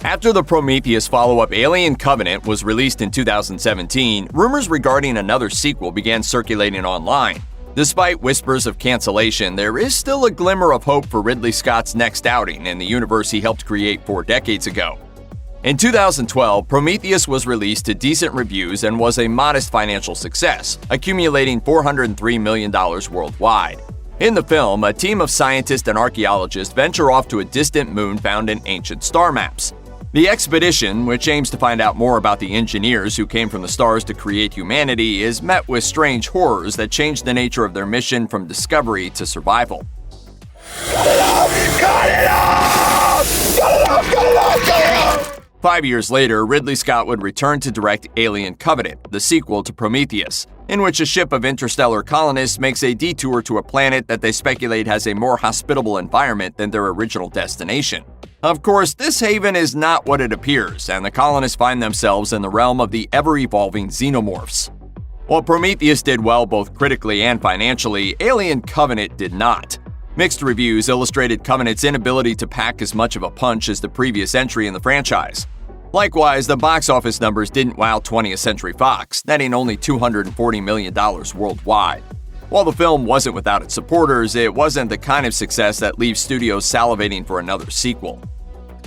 After the Prometheus follow-up Alien Covenant was released in 2017, rumors regarding another sequel began circulating online. Despite whispers of cancellation, there is still a glimmer of hope for Ridley Scott's next outing in the universe he helped create 4 decades ago. In 2012, Prometheus was released to decent reviews and was a modest financial success, accumulating $403 million worldwide. In the film, a team of scientists and archaeologists venture off to a distant moon found in ancient star maps. The expedition, which aims to find out more about the engineers who came from the stars to create humanity, is met with strange horrors that change the nature of their mission from discovery to survival. Cut it off! Cut it off! Cut it off! Cut it off! Cut it off! 5 years later, Ridley Scott would return to direct Alien Covenant, the sequel to Prometheus, in which a ship of interstellar colonists makes a detour to a planet that they speculate has a more hospitable environment than their original destination. Of course, this haven is not what it appears, and the colonists find themselves in the realm of the ever-evolving xenomorphs. While Prometheus did well both critically and financially, Alien Covenant did not. Mixed reviews illustrated Covenant's inability to pack as much of a punch as the previous entry in the franchise. Likewise, the box office numbers didn't wow 20th Century Fox, netting only $240 million worldwide. While the film wasn't without its supporters, it wasn't the kind of success that leaves studios salivating for another sequel.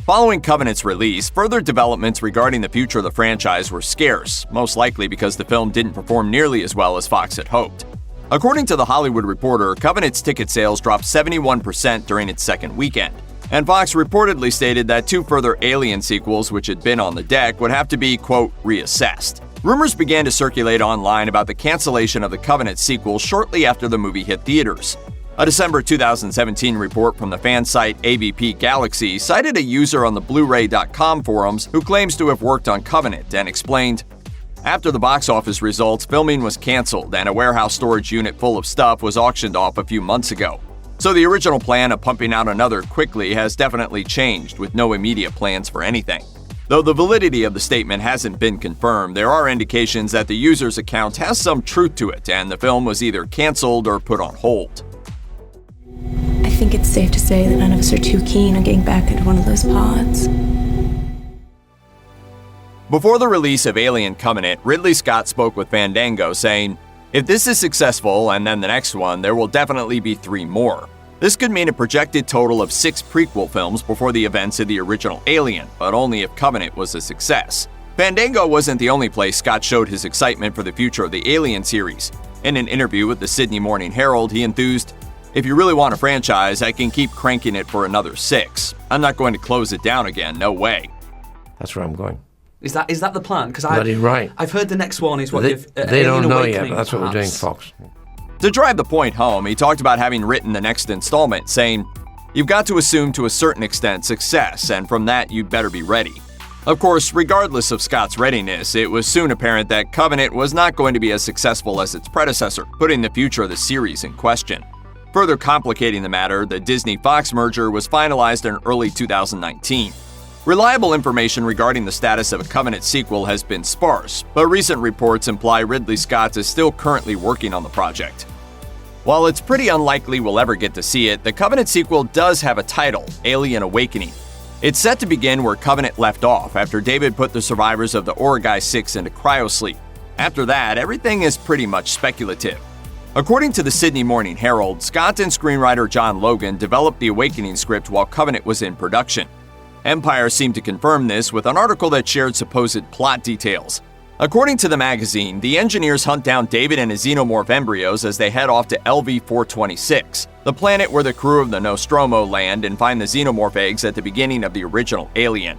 Following Covenant's release, further developments regarding the future of the franchise were scarce, most likely because the film didn't perform nearly as well as Fox had hoped. According to The Hollywood Reporter, Covenant's ticket sales dropped 71% during its second weekend, and Fox reportedly stated that 2 further Alien sequels, which had been on the deck, would have to be, quote, reassessed. Rumors began to circulate online about the cancellation of the Covenant sequel shortly after the movie hit theaters. A December 2017 report from the fan site AVP Galaxy cited a user on the Blu-ray.com forums who claims to have worked on Covenant and explained, "After the box office results, filming was canceled and a warehouse storage unit full of stuff was auctioned off a few months ago. So the original plan of pumping out another quickly has definitely changed, with no immediate plans for anything." Though the validity of the statement hasn't been confirmed, there are indications that the user's account has some truth to it and the film was either canceled or put on hold. I think it's safe to say that none of us are too keen on getting back into one of those pods. Before the release of Alien Covenant, Ridley Scott spoke with Fandango saying, "If this is successful and then the next one, there will definitely be 3 more. This could mean a projected total of 6 prequel films before the events of the original Alien, but only if Covenant was a success." Fandango wasn't the only place Scott showed his excitement for the future of the Alien series. In an interview with the Sydney Morning Herald, he enthused, "If you really want a franchise, I can keep cranking it for another 6. I'm not going to close it down again, no way." That's where I'm going. Is that the plan? Because right. I've heard the next one is what they don't know yet, but that's what we're doing, Fox. To drive the point home, he talked about having written the next installment, saying, "You've got to assume to a certain extent success, and from that you'd better be ready." Of course, regardless of Scott's readiness, it was soon apparent that Covenant was not going to be as successful as its predecessor, putting the future of the series in question. Further complicating the matter, the Disney-Fox merger was finalized in early 2019. Reliable information regarding the status of a Covenant sequel has been sparse, but recent reports imply Ridley Scott is still currently working on the project. While it's pretty unlikely we'll ever get to see it, the Covenant sequel does have a title, Alien Awakening. It's set to begin where Covenant left off after David put the survivors of the Origai 6 into cryosleep. After that, everything is pretty much speculative. According to the Sydney Morning Herald, Scott and screenwriter John Logan developed the Awakening script while Covenant was in production. Empire seemed to confirm this with an article that shared supposed plot details. According to the magazine, the engineers hunt down David and his xenomorph embryos as they head off to LV-426, the planet where the crew of the Nostromo land and find the xenomorph eggs at the beginning of the original Alien.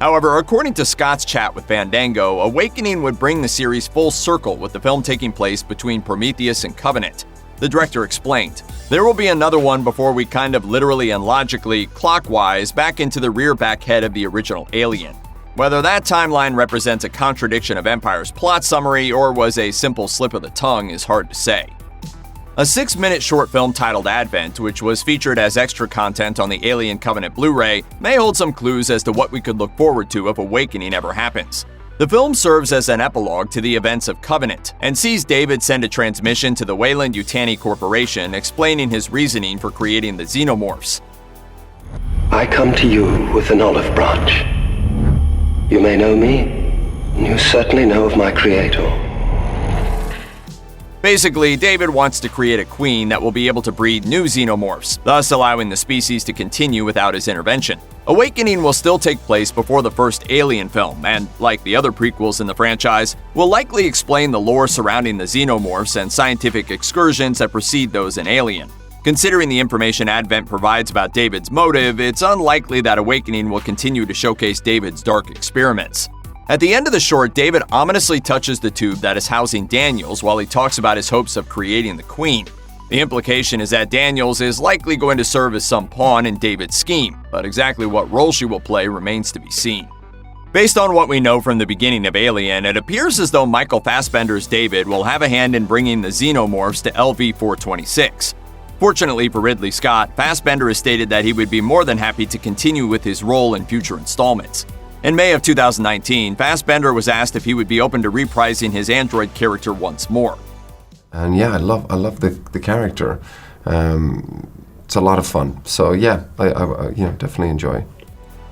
However, according to Scott's chat with Fandango, Awakening would bring the series full circle with the film taking place between Prometheus and Covenant. The director explained, "There will be another one before we kind of literally and logically, clockwise, back into the rear back head of the original Alien. Whether that timeline represents a contradiction of Empire's plot summary or was a simple slip of the tongue is hard to say." A 6-minute short film titled Advent, which was featured as extra content on the Alien Covenant Blu-ray, may hold some clues as to what we could look forward to if Awakening ever happens. The film serves as an epilogue to the events of Covenant and sees David send a transmission to the Weyland-Yutani Corporation explaining his reasoning for creating the xenomorphs. "I come to you with an olive branch. You may know me, and you certainly know of my creator. Basically, David wants to create a queen that will be able to breed new xenomorphs, thus allowing the species to continue without his intervention. Awakening will still take place before the first Alien film, and, like the other prequels in the franchise, will likely explain the lore surrounding the xenomorphs and scientific excursions that precede those in Alien. Considering the information Advent provides about David's motive, it's unlikely that Awakening will continue to showcase David's dark experiments. At the end of the short, David ominously touches the tube that is housing Daniels while he talks about his hopes of creating the queen. The implication is that Daniels is likely going to serve as some pawn in David's scheme, but exactly what role she will play remains to be seen. Based on what we know from the beginning of Alien, it appears as though Michael Fassbender's David will have a hand in bringing the xenomorphs to LV-426. Fortunately for Ridley Scott, Fassbender has stated that he would be more than happy to continue with his role in future installments. In May of 2019, Fassbender was asked if he would be open to reprising his android character once more. And yeah, I love the character. It's a lot of fun. So yeah, I definitely enjoy.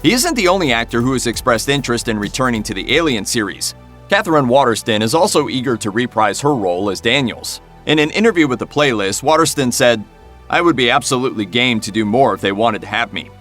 He isn't the only actor who has expressed interest in returning to the Alien series. Katherine Waterston is also eager to reprise her role as Daniels. In an interview with The Playlist, Waterston said, "I would be absolutely game to do more if they wanted to have me."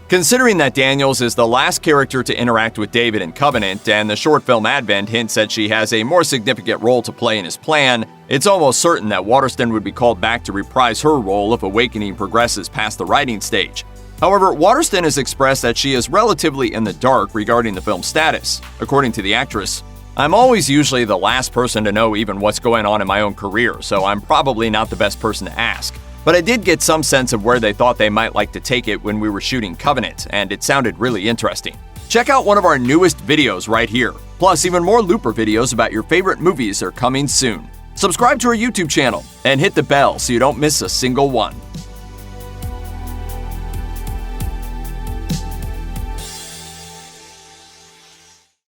Considering that Daniels is the last character to interact with David in Covenant, and the short film Advent hints that she has a more significant role to play in his plan, it's almost certain that Waterston would be called back to reprise her role if Awakening progresses past the writing stage. However, Waterston has expressed that she is relatively in the dark regarding the film's status. According to the actress, "I'm always usually the last person to know even what's going on in my own career, so I'm probably not the best person to ask. But I did get some sense of where they thought they might like to take it when we were shooting Covenant, and it sounded really interesting." Check out one of our newest videos right here. Plus, even more Looper videos about your favorite movies are coming soon. Subscribe to our YouTube channel and hit the bell so you don't miss a single one.